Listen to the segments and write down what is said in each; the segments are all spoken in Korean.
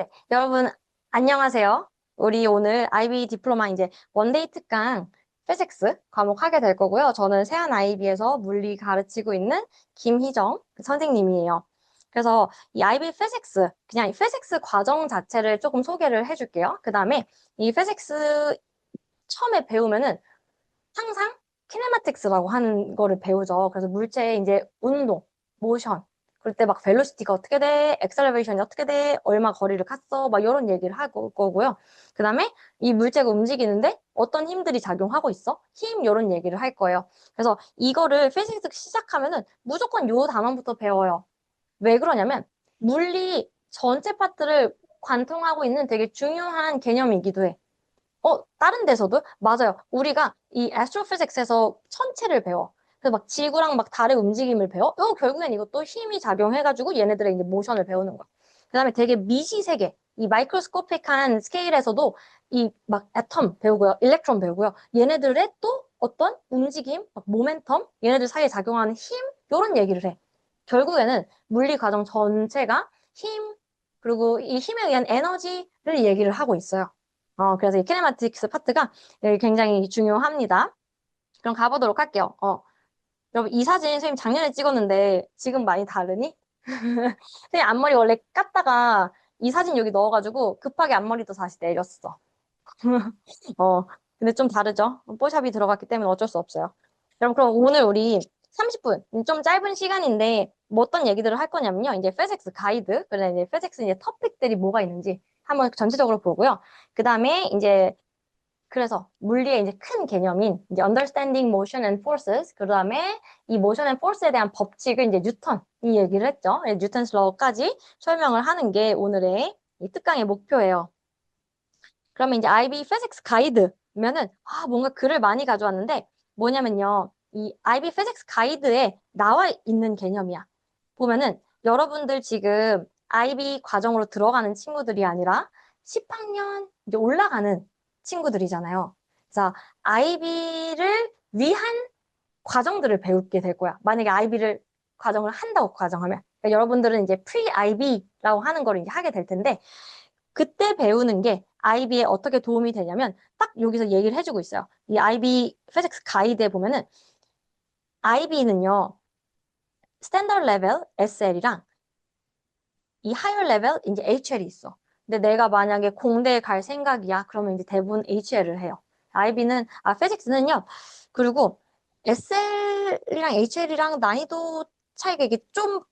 네, 여러분 안녕하세요. 우리 오늘 IB 디플로마 이제 원데이 특강 피직스 과목 하게 될 거고요. 저는 세안 IB에서 물리 가르치고 있는 김희정 선생님이에요. 그래서 이 IB 피직스 그냥 이 피직스 과정 자체를 조금 소개를 해줄게요. 그 다음에 이 피직스 처음에 배우면은 항상 키네마틱스라고 하는 거를 배우죠. 그래서 물체의 이제 운동, 모션, 그럴 때 막 벨로시티가 어떻게 돼, 엑셀레레이션이 어떻게 돼, 얼마 거리를 갔어, 막 이런 얘기를 할 거고요. 그 다음에 이 물체가 움직이는데 어떤 힘들이 작용하고 있어? 힘 이런 얘기를 할 거예요. 그래서 이거를 피직스 시작하면은 무조건 요 단원부터 배워요. 왜 그러냐면 물리 전체 파트를 관통하고 있는 되게 중요한 개념이기도 해. 다른 데서도? 맞아요. 우리가 이 애스트로피직스에서 천체를 배워. 그래서 막 지구랑 막 달의 움직임을 배워? 결국엔 이것도 힘이 작용해가지고 얘네들의 이제 모션을 배우는 거야. 그 다음에 되게 미시세계, 이 마이크로스코픽한 스케일에서도 이 막 애텀 배우고요. 일렉트론 배우고요. 얘네들의 또 어떤 움직임, 막 모멘텀, 얘네들 사이에 작용하는 힘, 이런 얘기를 해. 결국에는 물리 과정 전체가 힘, 그리고 이 힘에 의한 에너지를 얘기를 하고 있어요. 그래서 이 키네마틱스 파트가 굉장히 중요합니다. 그럼 가보도록 할게요. 여러분, 이 사진 선생님 작년에 찍었는데 지금 많이 다르니? 선생님 앞머리 원래 깠다가 이 사진 여기 넣어가지고 급하게 앞머리도 다시 내렸어. 어, 근데 좀 다르죠? 뽀샵이 들어갔기 때문에 어쩔 수 없어요. 여러분, 그럼 오늘 우리 30분, 좀 짧은 시간인데 뭐 어떤 얘기들을 할 거냐면요. 이제 피직스 가이드, 그다음에 이제 피직스 이제 토픽들이 뭐가 있는지 한번 전체적으로 보고요. 그 다음에 이제 그래서 물리의 이제 큰 개념인 이제 understanding motion and forces, 그다음에 이 motion and force에 대한 법칙을 이제 뉴턴이 얘기를 했죠. 뉴턴스 러까지 설명을 하는 게 오늘의 이 특강의 목표예요. 그러면 이제 IB Physics 가이드면은 뭔가 글을 많이 가져왔는데 뭐냐면요. 이 IB Physics 가이드에 나와 있는 개념이야. 보면은 여러분들 지금 IB 과정으로 들어가는 친구들이 아니라 10학년 이제 올라가는 친구들이잖아요. 그래서 IB를 위한 과정들을 배우게 될 거야. 만약에 IB를 과정을 한다고 가정하면. 그러니까 여러분들은 이제 pre-IB라고 하는 걸 이제 하게 될 텐데 그때 배우는 게 IB에 어떻게 도움이 되냐면 딱 여기서 얘기를 해주고 있어요. 이 IB 피직스 가이드에 보면은 IB는요. 스탠더드 레벨 SL이랑 이 하이어 레벨 이제 HL이 있어. 근데 내가 만약에 공대에 갈 생각이야. 그러면 이제 대부분 HL을 해요. 피직스는요. 그리고 SL이랑 HL이랑 난이도 차이가 이게 좀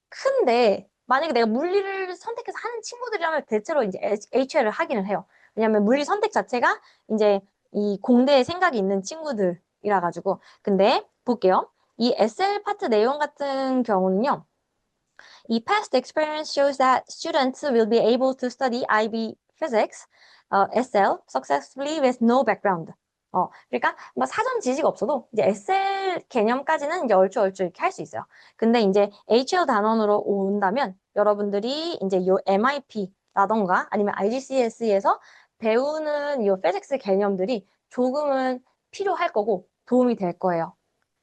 큰데 만약에 내가 물리를 선택해서 하는 친구들이라면 대체로 이제 HL을 하기는 해요. 왜냐면 물리 선택 자체가 이제 이 공대에 생각이 있는 친구들이라 가지고. 근데 볼게요. 이 SL 파트 내용 같은 경우는요. 이 past experience shows that students will be able to study IB physics, SL successfully with no background. 그러니까 뭐 사전 지식 없어도 이제 SL 개념까지는 이제 얼추 이렇게 할 수 있어요. 근데 이제 HL 단원으로 온다면 여러분들이 이제 요 MIP라던가 아니면 IGCSE에서 배우는 요 피직스 개념들이 조금은 필요할 거고 도움이 될 거예요.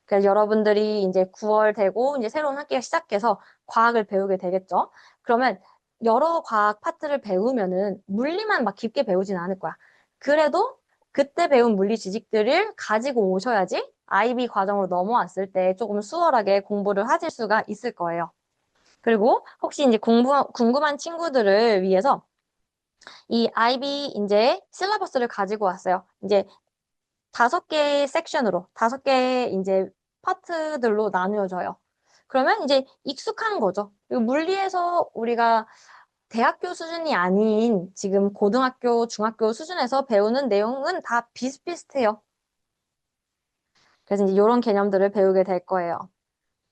그래서 여러분들이 이제 9월 되고 이제 새로운 학기가 시작해서 과학을 배우게 되겠죠. 그러면 여러 과학 파트를 배우면은 물리만 막 깊게 배우진 않을 거야. 그래도 그때 배운 물리 지식들을 가지고 오셔야지 IB 과정으로 넘어왔을 때 조금 수월하게 공부를 하실 수가 있을 거예요. 그리고 혹시 이제 궁금한 친구들을 위해서 이 IB 이제 실러버스를 가지고 왔어요. 이제 5개의 섹션으로, 5개의 이제 파트들로 나누어져요. 그러면 이제 익숙한 거죠. 그리고 물리에서 우리가 대학교 수준이 아닌 지금 고등학교, 중학교 수준에서 배우는 내용은 다 비슷비슷해요. 그래서 이제 이런 개념들을 배우게 될 거예요.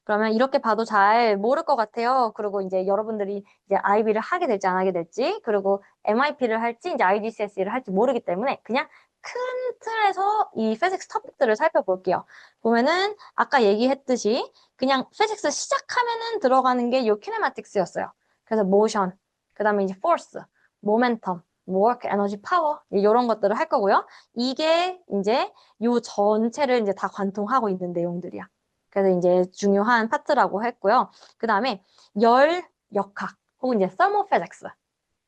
그러면 이렇게 봐도 잘 모를 것 같아요. 그리고 이제 여러분들이 이제 IB를 하게 될지 안 하게 될지, 그리고 MIP를 할지, 이제 IGCSE를 할지 모르기 때문에 그냥 큰 틀에서 이 피직스 토픽들을 살펴볼게요. 보면은 아까 얘기했듯이 그냥 피직스 시작하면은 들어가는 게 요 키네마틱스였어요. 그래서 모션, 그 다음에 이제 포스, 모멘텀, 워크, 에너지, 파워 이런 것들을 할 거고요. 이게 이제 요 전체를 이제 다 관통하고 있는 내용들이야. 그래서 이제 중요한 파트라고 했고요. 그 다음에 열 역학 혹은 이제 thermal physics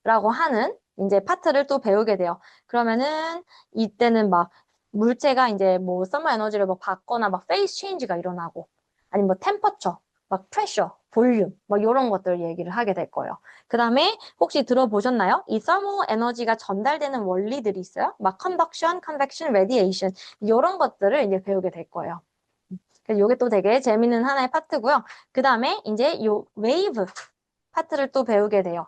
라고 하는 이제 파트를 또 배우게 돼요. 그러면은 이때는 막 물체가 이제 뭐 서머 에너지를 뭐 받거나 막 페이스 체인지가 일어나고 아니면 뭐 템퍼처, 막 프레셔, 볼륨 뭐 이런 것들 얘기를 하게 될 거예요. 그 다음에 혹시 들어보셨나요? 이 서머 에너지가 전달되는 원리들이 있어요. 막 컨덕션, 컨벡션, 레디에이션 이런 것들을 이제 배우게 될 거예요. 그래서 이게 또 되게 재밌는 하나의 파트고요. 그 다음에 이제 요 웨이브 파트를 또 배우게 돼요.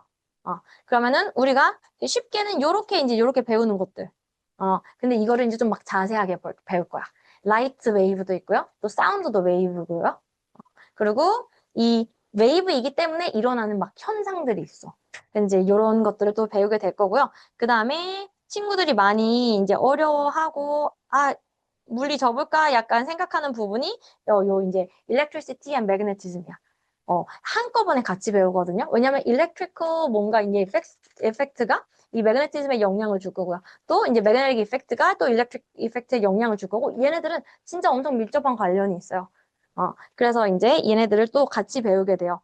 그러면은 우리가 쉽게는 요렇게 이제 요렇게 배우는 것들. 근데 이거를 이제 좀 막 자세하게 배울 거야. 라이트 웨이브도 있고요. 또 사운드도 웨이브고요. 그리고 이 웨이브이기 때문에 일어나는 막 현상들이 있어. 이제 이런 것들을 또 배우게 될 거고요. 그 다음에 친구들이 많이 이제 어려워하고, 물리 접을까 약간 생각하는 부분이 요 이제 electricity and magnetism이야. 한꺼번에 같이 배우거든요. 왜냐면 electrical 뭔가 이제 이펙트가 이 매그네티즘에 영향을 줄 거고요. 또 이제 매그네틱 이펙트가 또 일렉트릭 이펙트에 영향을 줄 거고 얘네들은 진짜 엄청 밀접한 관련이 있어요. 그래서 이제 얘네들을 또 같이 배우게 돼요.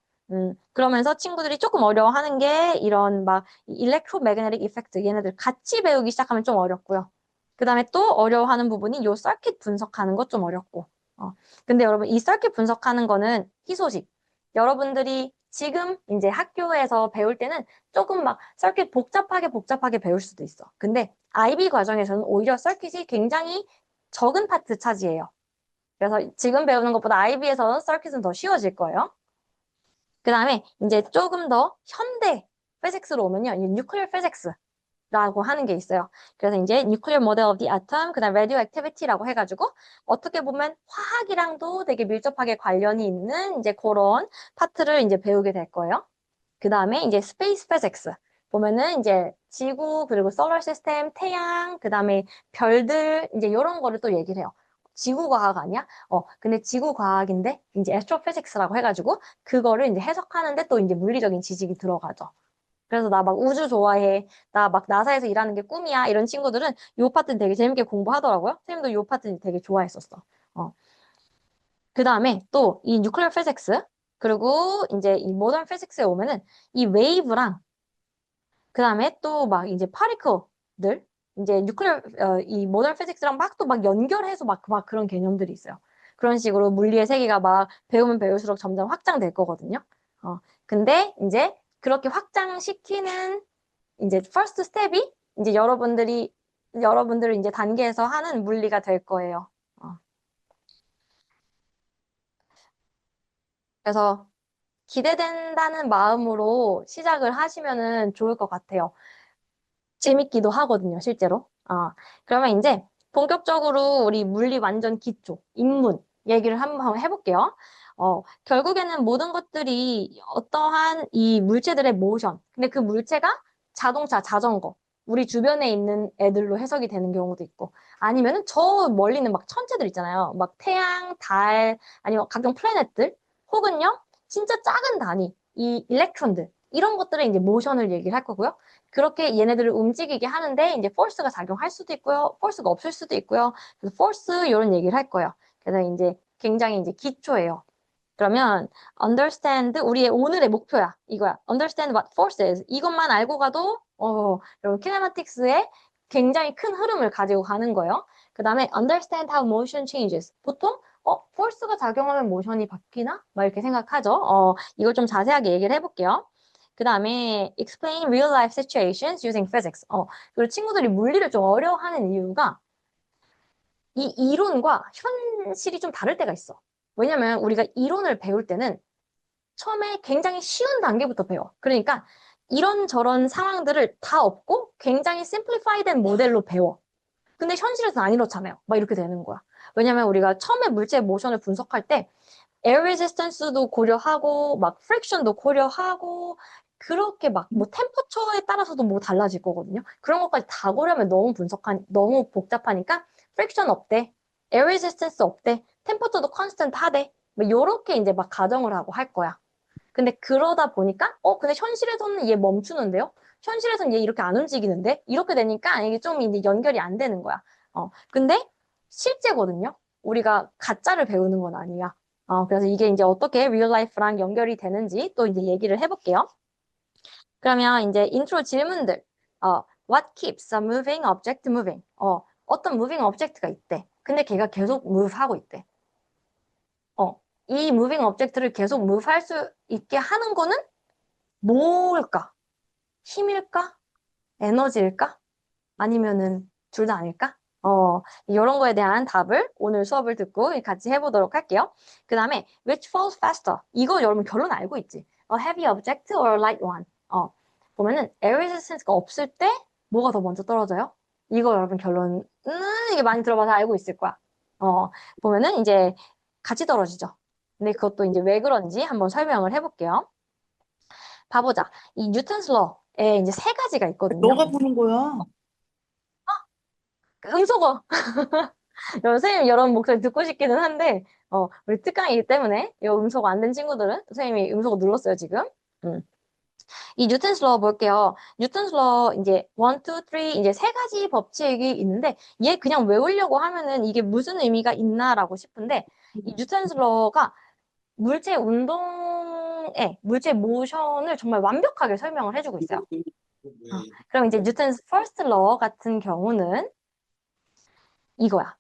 그러면서 친구들이 조금 어려워하는 게 이런 막 일렉트로매그네틱 이펙트 얘네들 같이 배우기 시작하면 좀 어렵고요. 그 다음에 또 어려워하는 부분이 요 서킷 분석하는 것 좀 어렵고. 근데 여러분 이 서킷 분석하는 거는 희소식. 여러분들이 지금 이제 학교에서 배울 때는 조금 막 서킷 복잡하게 배울 수도 있어. 근데 IB 과정에서는 오히려 서킷이 굉장히 적은 파트 차지해요. 그래서 지금 배우는 것보다 IB에서 서킷은 더 쉬워질 거예요. 그 다음에 이제 조금 더 현대 피직스로 오면요. 이 뉴클리어 피직스라고 하는 게 있어요. 그래서 이제 뉴클리어 모델 오브 디 아톰, 그다음 레디오 액티비티라고 해가지고 어떻게 보면 화학이랑도 되게 밀접하게 관련이 있는 이제 그런 파트를 이제 배우게 될 거예요. 그 다음에 이제 스페이스 피직스 보면은 이제 지구 그리고 솔라 시스템, 태양, 그 다음에 별들 이제 이런 거를 또 얘기를 해요. 지구 과학 아니야? 근데 지구 과학인데 이제 애스트로피직스라고 해가지고 그거를 이제 해석하는데 또 이제 물리적인 지식이 들어가죠. 그래서 나 막 우주 좋아해. 나 막 나사에서 일하는 게 꿈이야. 이런 친구들은 요 파트는 되게 재밌게 공부하더라고요. 선생님도 요 파트는 되게 좋아했었어. 그 다음에 또 이 뉴클리어 피직스 그리고 이제 이 모던 피직스에 오면은 이 웨이브랑 그 다음에 또 막 이제 파리클들 이제 뉴클리어 이 모던 피직스랑 막 또 막 연결해서 막 그런 개념들이 있어요. 그런 식으로 물리의 세계가 막 배우면 배울수록 점점 확장될 거거든요. 근데 이제 그렇게 확장시키는 이제 퍼스트 스텝이 이제 여러분들을 이제 단계에서 하는 물리가 될 거예요. 그래서 기대된다는 마음으로 시작을 하시면은 좋을 것 같아요. 재밌기도 하거든요, 실제로. 그러면 이제 본격적으로 우리 물리 완전 기초, 입문 얘기를 한번 해볼게요. 결국에는 모든 것들이 어떠한 이 물체들의 모션, 근데 그 물체가 자동차, 자전거, 우리 주변에 있는 애들로 해석이 되는 경우도 있고, 아니면은 저 멀리 있는 막 천체들 있잖아요. 막 태양, 달, 아니면 각종 플래닛들, 혹은요, 진짜 작은 단위, 이 일렉트론들, 이런 것들의 이제 모션을 얘기를 할 거고요. 그렇게 얘네들을 움직이게 하는데 이제 force가 작용할 수도 있고요. force가 없을 수도 있고요. 그래서 force 이런 얘기를 할 거예요. 그래서 이제 굉장히 이제 기초예요. 그러면 understand 우리의 오늘의 목표야. 이거야. understand what force is. 이것만 알고 가도 여러분 kinematics에 굉장히 큰 흐름을 가지고 가는 거예요. 그다음에 understand how motion changes. 보통 force가 작용하면 모션이 바뀌나? 막 이렇게 생각하죠. 이걸 좀 자세하게 얘기를 해볼게요. 그 다음에 explain real life situations using physics. 그리고 친구들이 물리를 좀 어려워하는 이유가 이 이론과 현실이 좀 다를 때가 있어. 왜냐면 우리가 이론을 배울 때는 처음에 굉장히 쉬운 단계부터 배워. 그러니까 이런저런 상황들을 다 없고 굉장히 simplify된 모델로 배워. 근데 현실에서는 안 이렇잖아요. 막 이렇게 되는 거야. 왜냐면 우리가 처음에 물체의 모션을 분석할 때 에어 레지스턴스도 고려하고 막 프릭션도 고려하고 그렇게 막 뭐 템퍼처에 따라서도 뭐 달라질 거거든요. 그런 것까지 다 고려하면 너무 복잡하니까 프릭션 없대. 에어 레지스턴스 없대. 템퍼처도 컨스턴트 하대. 뭐 요렇게 이제 막 가정을 하고 할 거야. 근데 그러다 보니까 근데 현실에서는 얘 멈추는데요? 현실에서는 얘 이렇게 안 움직이는데? 이렇게 되니까 이게 좀 이제 연결이 안 되는 거야. 근데 실제거든요. 우리가 가짜를 배우는 건 아니야. 그래서 이게 이제 어떻게 리얼 라이프랑 연결이 되는지 또 이제 얘기를 해볼게요. 그러면 이제 인트로 질문들. What keeps a moving object moving? 어떤 moving object가 있대. 근데 걔가 계속 move 하고 있대. 이 moving object를 계속 move 할 수 있게 하는 거는 뭘까? 힘일까? 에너지일까? 아니면은 둘 다 아닐까? 이런 거에 대한 답을 오늘 수업을 듣고 같이 해보도록 할게요. 그 다음에 which falls faster? 이거 여러분 결론 알고 있지? A heavy object or a light one? 보면은 air resistance가 없을 때 뭐가 더 먼저 떨어져요? 이거 여러분 결론은 이게 많이 들어봐서 알고 있을 거야. 보면은 이제 같이 떨어지죠. 근데 그것도 이제 왜 그런지 한번 설명을 해볼게요. 봐보자. 이 뉴턴스 러에 이제 세 가지가 있거든요. 너가 보는 거야. 음소거. 선생님 여러분 목소리 듣고 싶기는 한데, 우리 특강이기 때문에 이 음소거 안 된 친구들은 선생님이 음소거 눌렀어요, 지금. 음. 이 뉴턴스 러 볼게요. 뉴턴스 러 이제 1, 2, 3 이제 세 가지 법칙이 있는데 얘 그냥 외우려고 하면은 이게 무슨 의미가 있나라고 싶은데 이 뉴턴스 러가 물체 운동에 물체 모션을 정말 완벽하게 설명을 해주고 있어요. 그럼 이제 뉴턴스 퍼스트 러 같은 경우는 이거야.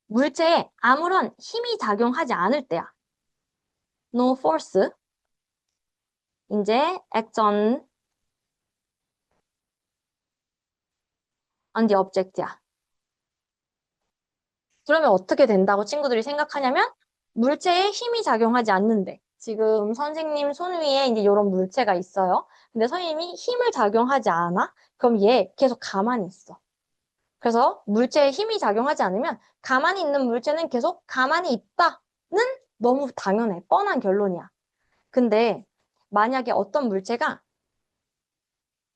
물체에 아무런 힘이 작용하지 않을 때야. No force. 이제 act on the object야. 그러면 어떻게 된다고 친구들이 생각하냐면 물체에 힘이 작용하지 않는데 지금 선생님 손 위에 이제 이런 물체가 있어요. 근데 선생님이 힘을 작용하지 않아? 그럼 얘 계속 가만히 있어. 그래서 물체에 힘이 작용하지 않으면 가만히 있는 물체는 계속 가만히 있다는 너무 당연해. 뻔한 결론이야. 근데 만약에 어떤 물체가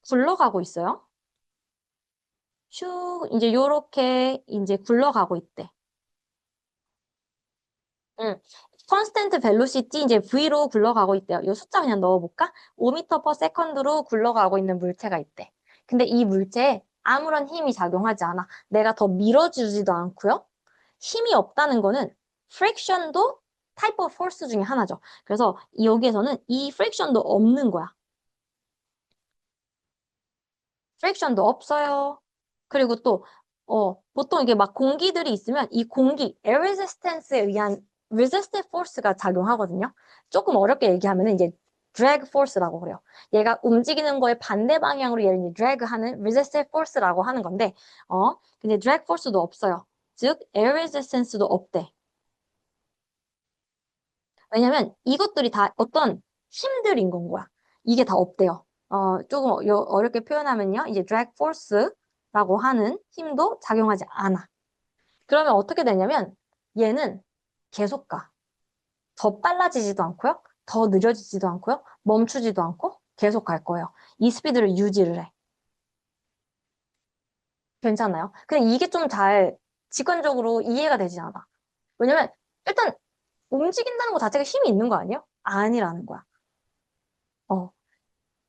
굴러가고 있어요. 슉, 이제 요렇게 이제 굴러가고 있대. 응. 컨스턴트 벨로시티 이제 V로 굴러가고 있대요. 요 숫자 그냥 넣어볼까? 5m per second로 굴러가고 있는 물체가 있대. 근데 이 물체에 아무런 힘이 작용하지 않아. 내가 더 밀어주지도 않고요. 힘이 없다는 거는 friction도 type of force 중에 하나죠. 그래서 여기에서는 이 friction도 없는 거야. 프릭션도 없어요. 그리고 또, 보통 이게 막 공기들이 있으면 이 공기, air resistance에 의한 resistive force가 작용하거든요. 조금 어렵게 얘기하면 이제 drag force라고 그래요. 얘가 움직이는 거에 반대 방향으로 얘를 이제 drag 하는 resistive force라고 하는 건데, 근데 drag force도 없어요. 즉, air resistance도 없대. 왜냐면 이것들이 다 어떤 힘들인 건 거야. 이게 다 없대요. 조금 어렵게 표현하면요. 이제 drag force라고 하는 힘도 작용하지 않아. 그러면 어떻게 되냐면 얘는 계속 가. 더 빨라지지도 않고요. 더 느려지지도 않고요. 멈추지도 않고 계속 갈 거예요. 이 스피드를 유지를 해. 괜찮아요? 근데 이게 좀 잘 직관적으로 이해가 되지 않아. 왜냐면 일단 움직인다는 것 자체가 힘이 있는 거 아니에요? 아니라는 거야. 어.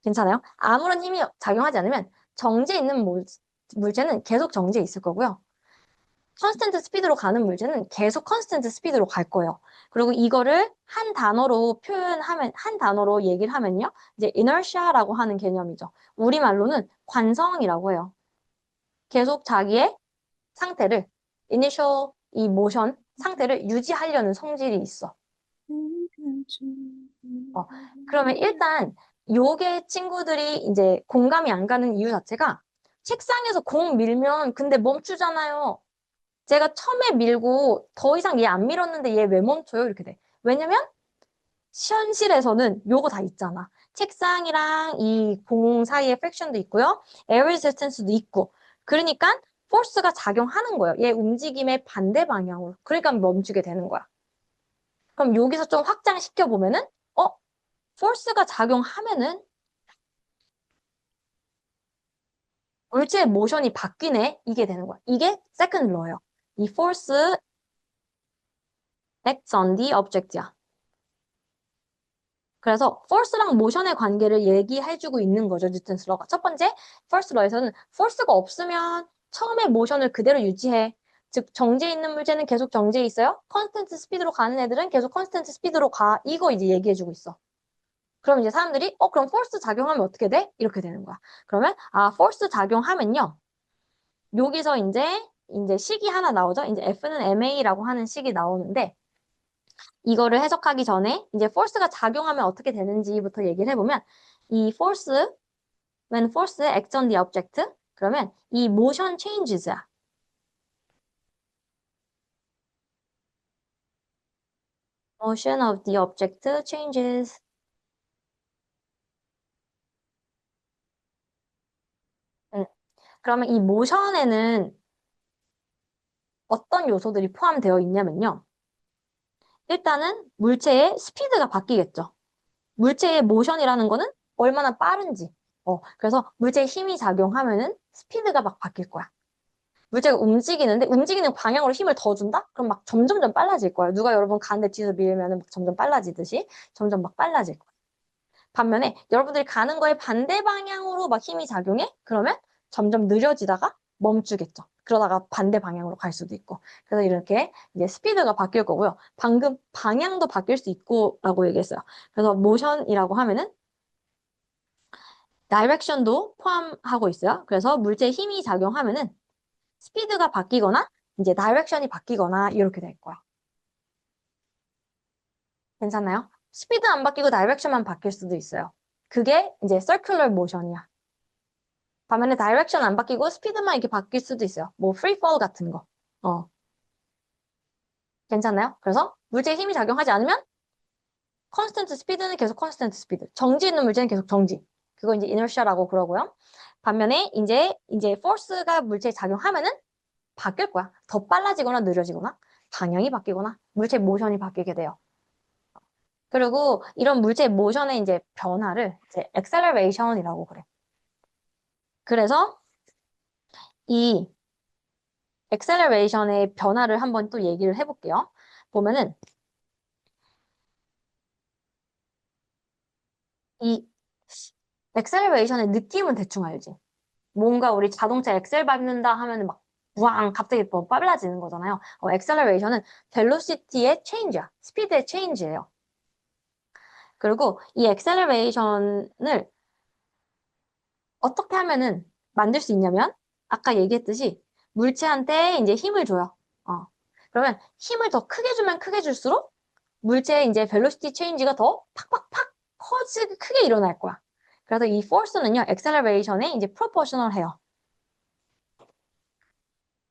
괜찮아요? 아무런 힘이 작용하지 않으면 정지해 있는 물체는 계속 정지해 있을 거고요. 컨스턴트 스피드로 가는 물체는 계속 컨스턴트 스피드로 갈 거예요. 그리고 이거를 한 단어로 표현하면, 한 단어로 얘기를 하면요. 이제 inertia라고 하는 개념이죠. 우리말로는 관성이라고 해요. 계속 자기의 상태를, initial 이 모션 상태를 유지하려는 성질이 있어. 그러면 일단 요게 친구들이 이제 공감이 안 가는 이유 자체가 책상에서 공 밀면 근데 멈추잖아요. 제가 처음에 밀고 더 이상 얘 안 밀었는데 얘 왜 멈춰요? 이렇게 돼. 왜냐면 현실에서는 요거 다 있잖아. 책상이랑 이 공 사이에 프릭션도 있고요. 에어 레지스턴스도 있고. 그러니까 포스가 작용하는 거예요. 얘 움직임의 반대 방향으로. 그러니까 멈추게 되는 거야. 그럼 여기서 좀 확장시켜 보면은 포스가 작용하면은 물체의 모션이 바뀌네. 이게 되는 거야. 이게 세컨드 러예요. 이 force acts on the object야. 그래서 force랑 모션의 관계를 얘기해주고 있는 거죠. 뉴턴스 러가. 첫 번째, first 러에서는 force가 없으면 처음에 모션을 그대로 유지해. 즉 정지해 있는 물체는 계속 정지해 있어요. 컨스턴트 스피드로 가는 애들은 계속 컨스턴트 스피드로 가. 이거 이제 얘기해주고 있어. 그럼 이제 사람들이 그럼 force 작용하면 어떻게 돼? 이렇게 되는 거야. 그러면 force 작용하면요. 여기서 이제 식이 하나 나오죠. 이제 F는 ma라고 하는 식이 나오는데 이거를 해석하기 전에 이제 force가 작용하면 어떻게 되는지부터 얘기를 해보면 이 force, when force acts on the object 그러면 이 motion changes야. motion of the object changes. 음, 그러면 이 motion에는 어떤 요소들이 포함되어 있냐면요. 일단은 물체의 스피드가 바뀌겠죠. 물체의 모션이라는 거는 얼마나 빠른지. 그래서 물체의 힘이 작용하면은 스피드가 막 바뀔 거야. 물체가 움직이는데 움직이는 방향으로 힘을 더 준다? 그럼 막 점점점 빨라질 거야. 누가 여러분 가는데 뒤에서 밀면은 막 점점 빨라지듯이 점점 막 빨라질 거야. 반면에 여러분들이 가는 거에 반대 방향으로 막 힘이 작용해? 그러면 점점 느려지다가 멈추겠죠. 그러다가 반대 방향으로 갈 수도 있고. 그래서 이렇게 이제 스피드가 바뀔 거고요. 방금 방향도 바뀔 수 있고라고 얘기했어요. 그래서 모션이라고 하면은 다이렉션도 포함하고 있어요. 그래서 물체에 힘이 작용하면은 스피드가 바뀌거나 이제 다이렉션이 바뀌거나 이렇게 될 거야. 괜찮나요? 스피드 안 바뀌고 다이렉션만 바뀔 수도 있어요. 그게 이제 circular motion이야. 반면에 다이렉션 안 바뀌고 스피드만 이렇게 바뀔 수도 있어요. 뭐 free fall 같은 거. 괜찮나요? 그래서 물체에 힘이 작용하지 않으면 constant 스피드는 계속 constant 스피드. 정지 있는 물체는 계속 정지. 그거 이제 inertia라고 그러고요. 반면에 이제 force가 물체에 작용하면은 바뀔 거야. 더 빨라지거나 느려지거나 방향이 바뀌거나 물체 모션이 바뀌게 돼요. 그리고 이런 물체 모션의 이제 변화를 이제 acceleration이라고 그래. 그래서 이 acceleration의 변화를 한번 또 얘기를 해볼게요. 보면은 이 acceleration의 느낌은 대충 알지? 뭔가 우리 자동차 엑셀 밟는다 하면은 막 우왕 갑자기 뭐 빨라지는 거잖아요. acceleration은 velocity의 change야. 스피드의 change예요. 그리고 이 acceleration을 어떻게 하면은 만들 수 있냐면 아까 얘기했듯이 물체한테 이제 힘을 줘요. 그러면 힘을 더 크게 주면 크게 줄수록 물체의 이제 velocity change가 더 팍팍팍 크게 일어날 거야. 그래서 이 force는요, acceleration에 이제 proportional 해요.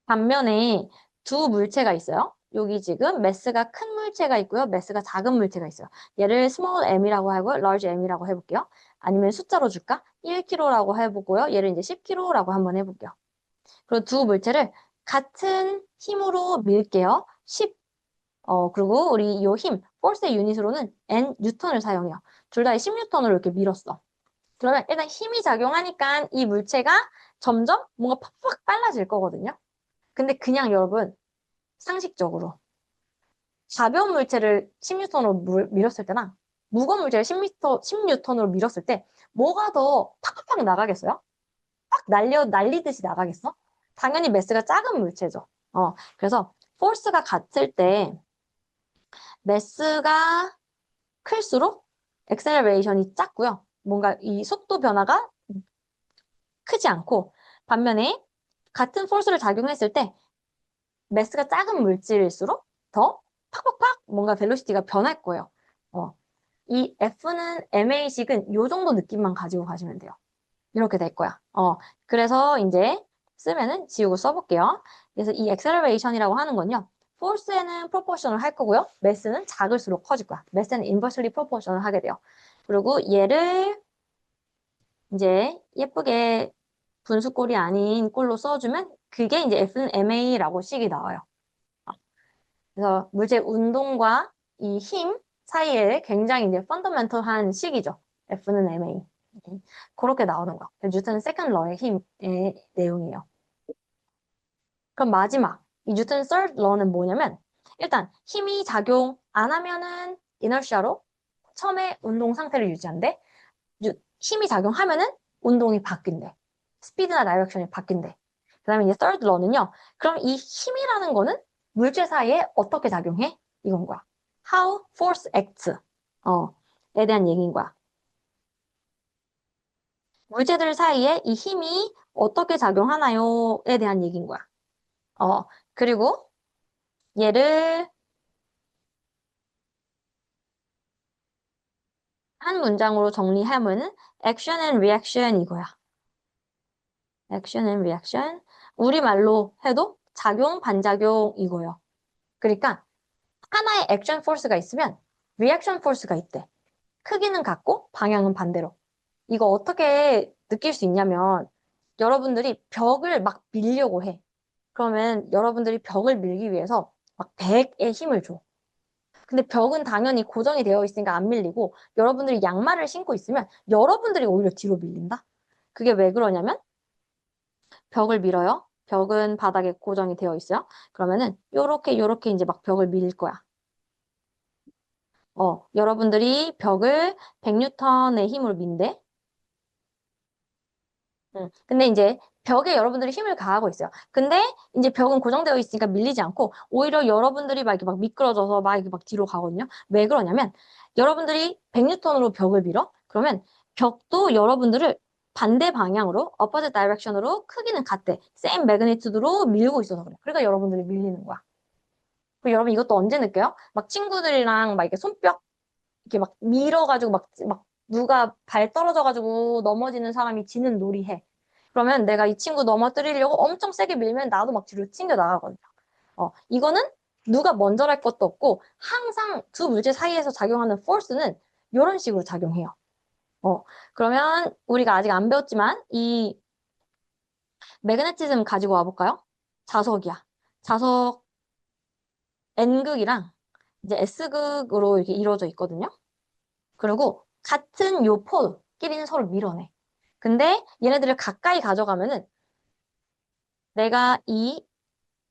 반면에 두 물체가 있어요. 여기 지금 매스가 큰 물체가 있고요. 매스가 작은 물체가 있어요. 얘를 small m이라고 하고 large m이라고 해볼게요. 아니면 숫자로 줄까? 1kg라고 해보고요. 얘를 이제 10kg라고 한번 해볼게요. 그리고 두 물체를 같은 힘으로 밀게요. 10. 그리고 우리 이 힘, force의 유닛으로는 N 뉴턴을 사용해요. 둘 다 10뉴턴으로 이렇게 밀었어. 그러면 일단 힘이 작용하니까 이 물체가 점점 뭔가 팍팍 빨라질 거거든요. 근데 그냥 여러분 상식적으로 가벼운 물체를 10뉴턴으로 밀었을 때랑 무거운 물체를 10뉴턴으로 밀었을 때 뭐가 더 팍팍팍 나가겠어요? 팍 날리듯이 나가겠어? 당연히 매스가 작은 물체죠. 그래서 포스가 같을 때 매스가 클수록 엑셀레레이션이 작고요. 뭔가 이 속도 변화가 크지 않고 반면에 같은 포스를 작용했을 때 매스가 작은 물질일수록 더 팍팍팍 뭔가 벨로시티가 변할 거예요. 이 F는 MA식은 요 정도 느낌만 가지고 가시면 돼요. 이렇게 될 거야. 그래서 이제 쓰면은 지우고 써볼게요. 그래서 이 acceleration이라고 하는 건요. force에는 proportional 할 거고요. mass는 작을수록 커질 거야. mass는 inversely proportional 하게 돼요. 그리고 얘를 이제 예쁘게 분수꼴이 아닌 꼴로 써주면 그게 이제 F는 MA라고 식이 나와요. 그래서 물체 운동과 이 힘 사이에 굉장히 이제 펀더멘털한 식이죠. F는 MA. 그렇게 나오는 거야. 뉴턴 세컨드 러의 힘의 내용이에요. 그럼 마지막, 이 뉴턴 third law는 뭐냐면 일단 힘이 작용 안 하면은 이너시아로 처음에 운동 상태를 유지한대. 힘이 작용하면은 운동이 바뀐대. 스피드나 다이렉션이 바뀐대. 그다음에 이제 third law는요. 그럼 이 힘이라는 거는 물질 사이에 어떻게 작용해? 이건 거야. How force acts. 에 대한 얘기인 거야. 물체들 사이에 이 힘이 어떻게 작용하나요에 대한 얘기인 거야. 그리고 얘를 한 문장으로 정리하면은 action and reaction 이거야. action and reaction. 우리말로 해도 작용, 반작용 이거요. 그러니까 하나의 액션 포스가 있으면 리액션 포스가 있대. 크기는 같고 방향은 반대로. 이거 어떻게 느낄 수 있냐면 여러분들이 벽을 막 밀려고 해. 그러면 여러분들이 벽을 밀기 위해서 막 100의 힘을 줘. 근데 벽은 당연히 고정이 되어 있으니까 안 밀리고 여러분들이 양말을 신고 있으면 여러분들이 오히려 뒤로 밀린다? 그게 왜 그러냐면 벽을 밀어요. 벽은 바닥에 고정이 되어 있어요. 그러면은 요렇게 이제 막 벽을 밀 거야. 여러분들이 벽을 100뉴턴의 힘으로 민대. 근데 이제 벽에 여러분들이 힘을 가하고 있어요. 근데 이제 벽은 고정되어 있으니까 밀리지 않고 오히려 여러분들이 막 이렇게 막 미끄러져서 막 이렇게 막 뒤로 가거든요. 왜 그러냐면 여러분들이 100뉴턴으로 벽을 밀어? 그러면 벽도 여러분들을 반대 방향으로 opposite direction으로 크기는 같대. same magnitude로 밀고 있어서 그래. 그러니까 여러분들이 밀리는 거야. 그리고 여러분 이것도 언제 느껴요? 막 친구들이랑 막 이렇게 손뼉 이렇게 막 밀어가지고 막 누가 발 떨어져가지고 넘어지는 사람이 지는 놀이해. 그러면 내가 이 친구 넘어뜨리려고 엄청 세게 밀면 나도 막 뒤로 튕겨 나가거든요. 이거는 누가 먼저랄 것도 없고 항상 두 물체 사이에서 작용하는 force는 이런 식으로 작용해요. 그러면 우리가 아직 안 배웠지만 이 매그네티즘 가지고 와볼까요? 자석이야. 자석 N극이랑 이제 S극으로 이렇게 이루어져 있거든요. 그리고 같은 요 폴끼리는 서로 밀어내. 근데 얘네들을 가까이 가져가면은 내가 이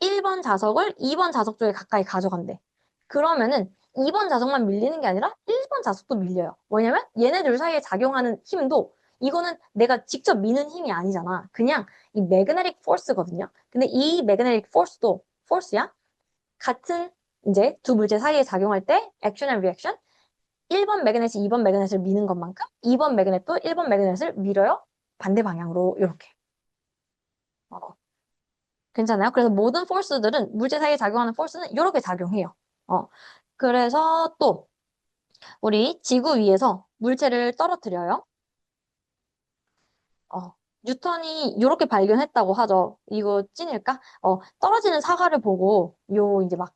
1번 자석을 2번 자석 쪽에 가까이 가져간대. 그러면은 2번 자석만 밀리는 게 아니라 1번 자석도 밀려요. 왜냐면 얘네들 사이에 작용하는 힘도 이거는 내가 직접 미는 힘이 아니잖아. 그냥 이 매그네틱 포스거든요. 근데 이 매그네틱 포스도 포스야. 같은 이제 두 물체 사이에 작용할 때 액션 앤 리액션 1번 매그넷이 2번 매그넷을 미는 것만큼 2번 매그넷도 1번 매그넷을 밀어요. 반대 방향으로 이렇게. 어, 괜찮아요? 그래서 모든 포스들은 물체 사이에 작용하는 포스는 이렇게 작용해요. 어, 그래서 또 우리 지구 위에서 물체를 떨어뜨려요. 뉴턴이 이렇게 발견했다고 하죠. 이거 찐일까? 떨어지는 사과를 보고 요 이제 막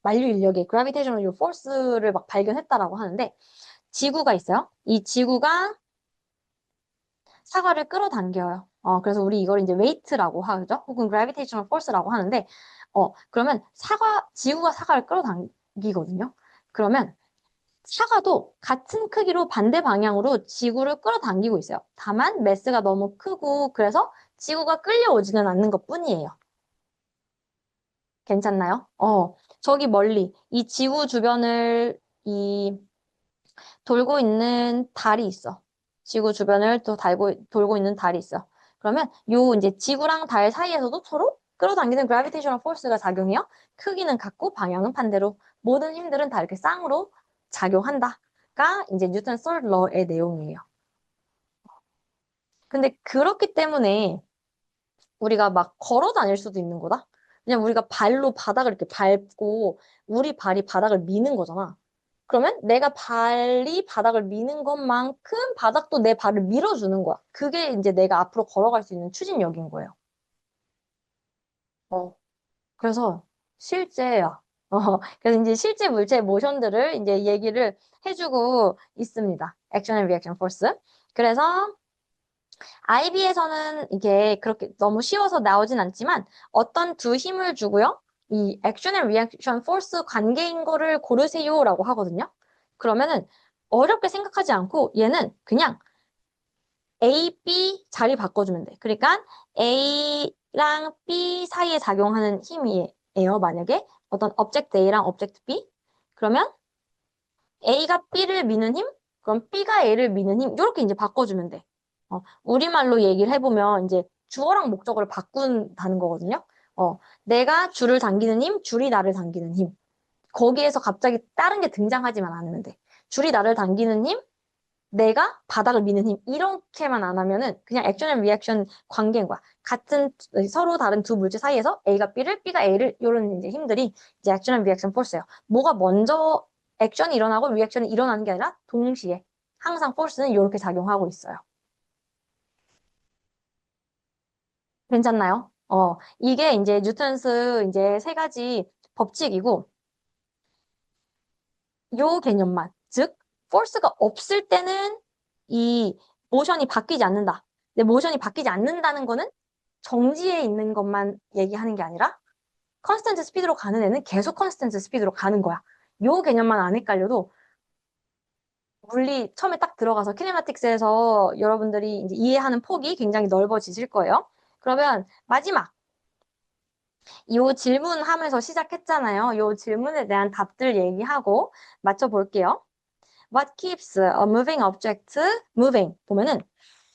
만류 인력의 그라비테이셔널 요 포스를 막 발견했다라고 하는데 지구가 있어요. 이 지구가 사과를 끌어당겨요. 그래서 우리 이걸 이제 웨이트라고 하죠. 혹은 gravitational force라고 하는데, 그러면 지구가 사과를 끌어당기거든요. 그러면 사과도 같은 크기로 반대 방향으로 지구를 끌어당기고 있어요. 다만 매스가 너무 크고 그래서 지구가 끌려오지는 않는 것 뿐이에요. 괜찮나요? 저기 멀리 이 지구 주변을 이 돌고 있는 달이 있어. 지구 주변을 또 돌고 있는 달이 있어. 그러면 요 이제 지구랑 달 사이에서도 서로 끌어당기는 그래비테이셔널 포스가 작용해요. 크기는 같고 방향은 반대로. 모든 힘들은 다 이렇게 쌍으로 작용한다가 이제 뉴턴 서드 러의 내용이에요. 근데 그렇기 때문에 우리가 막 걸어 다닐 수도 있는 거다. 그냥 우리가 발로 바닥을 이렇게 밟고 우리 발이 바닥을 미는 거잖아. 그러면 내가 발이 바닥을 미는 것만큼 바닥도 내 발을 밀어주는 거야. 그게 이제 내가 앞으로 걸어갈 수 있는 추진력인 거예요. 어, 그래서 실제야. 그래서 이제 실제 물체 모션들을 이제 얘기를 해주고 있습니다. 액션 앤 리액션 포스. 그래서 IB에서는 이게 그렇게 너무 쉬워서 나오진 않지만 어떤 두 힘을 주고요. 이 액션 앤 리액션 포스 관계인 거를 고르세요라고 하거든요. 그러면은 어렵게 생각하지 않고 얘는 그냥 A, B 자리 바꿔주면 돼. 그러니까 A랑 B 사이에 작용하는 힘이에요. 만약에 어떤 object A랑 object B 그러면 A가 B를 미는 힘, 그럼 B가 A를 미는 힘, 이렇게 이제 바꿔주면 돼. 우리말로 얘기를 해보면 이제 주어랑 목적어를 바꾼다는 거거든요. 내가 줄을 당기는 힘, 줄이 나를 당기는 힘. 거기에서 갑자기 다른 게 등장하지만 않으면 돼. 줄이 나를 당기는 힘, 내가 바닥을 미는 힘 이렇게만 안 하면은 그냥 액션 앤 리액션 관계인 거야. 같은 서로 다른 두 물질 사이에서 A가 B를, B가 A를 이런 이제 힘들이 이제 액션 앤 리액션 포스예요. 뭐가 먼저 액션이 일어나고 리액션이 일어나는 게 아니라 동시에 항상 포스는 이렇게 작용하고 있어요. 괜찮나요? 이게 이제 뉴턴스 이제 세 가지 법칙이고 요 개념만 즉 포스가 없을 때는 이 모션이 바뀌지 않는다. 근데 모션이 바뀌지 않는다는 거는 정지해 있는 것만 얘기하는 게 아니라 컨스턴트 스피드로 가는 애는 계속 컨스턴트 스피드로 가는 거야. 요 개념만 안 헷갈려도 물리 처음에 딱 들어가서 키네마틱스에서 여러분들이 이제 이해하는 폭이 굉장히 넓어지실 거예요. 그러면 마지막 요 질문하면서 시작했잖아요. 요 질문에 대한 답들 얘기하고 맞춰볼게요. What keeps a moving object moving? 보면은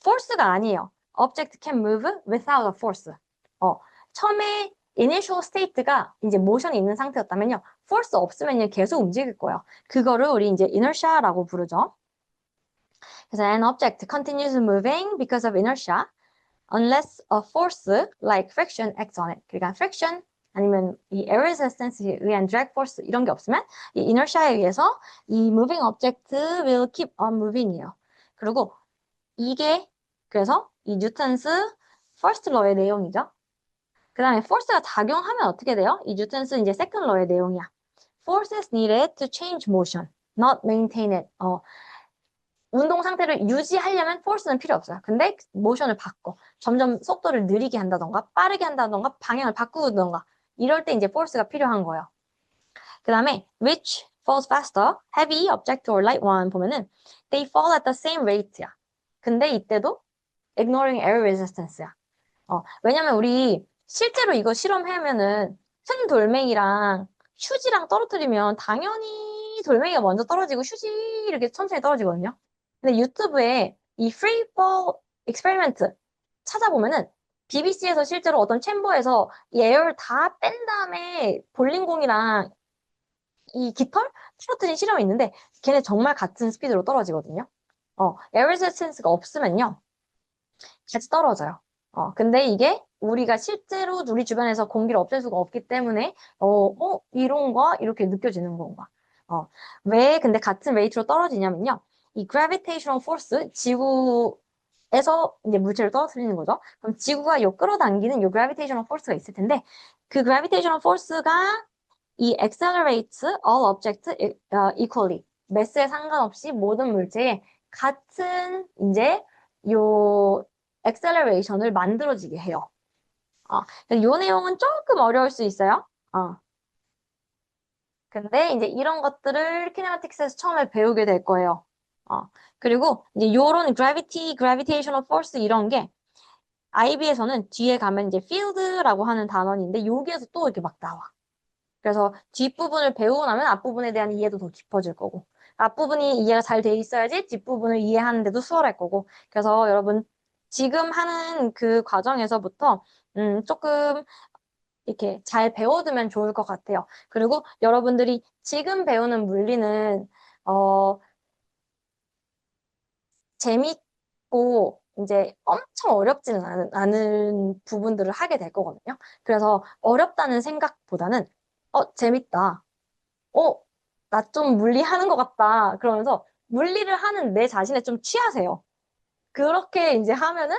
force가 아니에요. Object can move without a force. 처음에 initial state가 이제 모션이 있는 상태였다면요. force 없으면요 계속 움직일 거예요. 그거를 우리 이제 inertia라고 부르죠. 그래서 an object continues moving because of inertia unless a force like friction acts on it. 그러니까 friction 아니면 이 air resistance에 의한 drag force 이런 게 없으면 이 inertia에 의해서 이 moving object will keep on moving이에요. 그리고 이게 그래서 이 뉴턴스 first law의 내용이죠. 그 다음에 force가 작용하면 어떻게 돼요? 이 뉴턴스 이제 second law의 내용이야. Forces needed to change motion, not maintain it. 운동 상태를 유지하려면 force는 필요 없어요. 근데 모션을 바꿔. 점점 속도를 느리게 한다던가 빠르게 한다던가 방향을 바꾸던가 이럴 때 이제 force가 필요한 거예요. 그 다음에 which falls faster, heavy object or light one 보면은 they fall at the same rate야. 근데 이때도 ignoring air resistance야. 왜냐면 우리 실제로 이거 실험하면은 큰 돌멩이랑 휴지랑 떨어뜨리면 당연히 돌멩이가 먼저 떨어지고 휴지 이렇게 천천히 떨어지거든요. 근데 유튜브에 이 free fall experiment 찾아보면은 BBC에서 실제로 어떤 챔버에서 이 에어를 다 뺀 다음에 볼링공이랑 이 깃털 떨어뜨린 실험이 있는데 걔네 정말 같은 스피드로 떨어지거든요. 에어 레지스턴스가 없으면요. 같이 떨어져요. 근데 이게 우리가 실제로 우리 주변에서 공기를 없앨 수가 없기 때문에, 이런가? 이렇게 느껴지는 건가? 왜 근데 같은 레이트로 떨어지냐면요. 이 gravitational force, 지구에서 이제 물체를 떨어뜨리는 거죠. 그럼 지구가 요 끌어당기는 요 gravitational force가 있을 텐데, 그 gravitational force가 이 accelerates all objects equally. 매스에 상관없이 모든 물체에 같은 이제 요 acceleration을 만들어지게 해요. 요 내용은 조금 어려울 수 있어요. 근데 이제 이런 것들을 키네마틱스에서 처음에 배우게 될 거예요. 그리고 이제 요런 gravitational force 이런 게 IB에서는 뒤에 가면 이제 field라고 하는 단원인데 여기에서 또 이렇게 막 나와. 그래서 뒷부분을 배우고 나면 앞부분에 대한 이해도 더 깊어질 거고 앞부분이 이해가 잘 돼 있어야지 뒷부분을 이해하는데도 수월할 거고 그래서 여러분 지금 하는 그 과정에서부터 조금 이렇게 잘 배워두면 좋을 것 같아요. 그리고 여러분들이 지금 배우는 물리는 재밌고 이제 엄청 어렵지는 않은 부분들을 하게 될 거거든요. 그래서 어렵다는 생각보다는 재밌다. 어, 나 좀 물리하는 것 같다. 그러면서 물리를 하는 내 자신에 좀 취하세요. 그렇게 이제 하면은,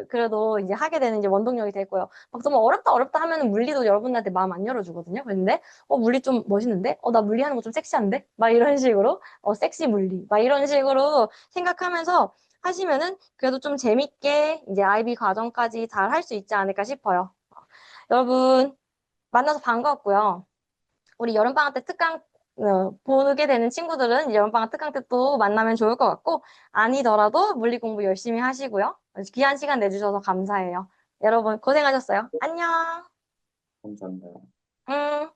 그래도 이제 하게 되는 이제 원동력이 될 거예요. 막 정말 어렵다, 어렵다 하면은 물리도 여러분들한테 마음 안 열어주거든요. 근데, 물리 좀 멋있는데? 나 물리하는 거 좀 섹시한데? 막 이런 식으로, 섹시 물리. 막 이런 식으로 생각하면서 하시면은 그래도 좀 재밌게 이제 IB 과정까지 잘 할 수 있지 않을까 싶어요. 여러분, 만나서 반가웠고요. 우리 여름방학 때 특강 보게 되는 친구들은 여름방학 특강 때 또 만나면 좋을 것 같고 아니더라도 물리 공부 열심히 하시고요. 귀한 시간 내주셔서 감사해요. 여러분 고생하셨어요. 안녕. 감사합니다. 음.